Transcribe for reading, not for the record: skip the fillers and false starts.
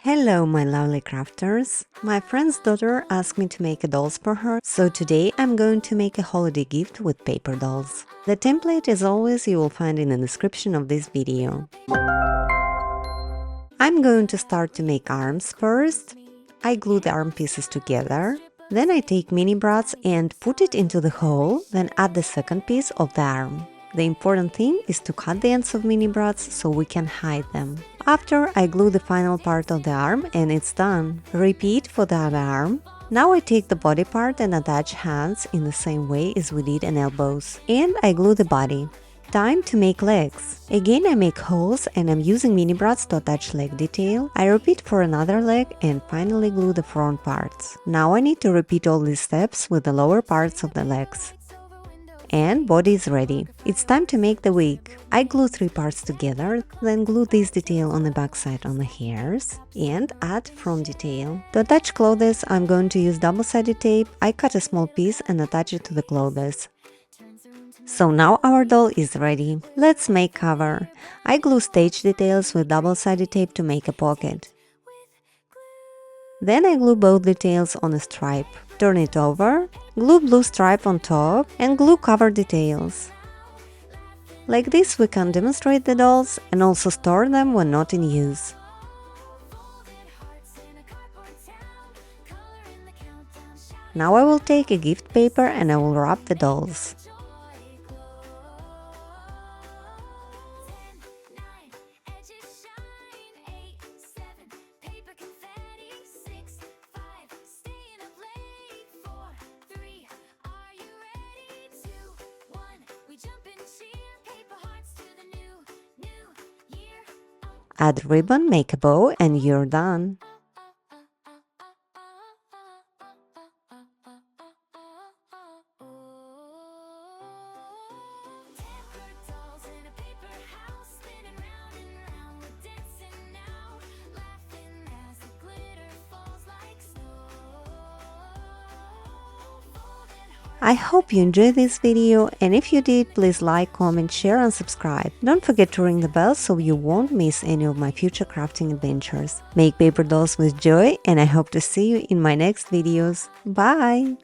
Hello my lovely crafters! My friend's daughter asked me to make a dolls for her, so today I'm going to make a holiday gift with paper dolls. The template, as always, you will find in the description of this video. I'm going to start to make arms first. I glue the arm pieces together. Then I take mini brads and put it into the hole, then add the second piece of the arm. The important thing is to cut the ends of mini brads so we can hide them. After, I glue the final part of the arm and it's done. Repeat for the other arm. Now I take the body part and attach hands in the same way as we did in elbows. And I glue the body. Time to make legs. Again I make holes and I'm using mini brads to attach leg detail. I repeat for another leg and finally glue the front parts. Now I need to repeat all these steps with the lower parts of the legs. And body is ready. It's time to make the wig. I glue 3 parts together, then glue this detail on the back side on the hairs and add front detail. To attach clothes, I'm going to use double-sided tape. I cut a small piece and attach it to the clothes. So now our doll is ready. Let's make cover. I glue stage details with double-sided tape to make a pocket. Then I glue both details on a stripe. Turn it over, glue blue stripe on top and glue cover details. Like this we can demonstrate the dolls and also store them when not in use. Now I will take a gift paper and I will wrap the dolls. Add ribbon, make a bow, and you're done. I hope you enjoyed this video, and if you did, please like, comment, share and subscribe. Don't forget to ring the bell so you won't miss any of my future crafting adventures. Make paper dolls with joy, and I hope to see you in my next videos. Bye!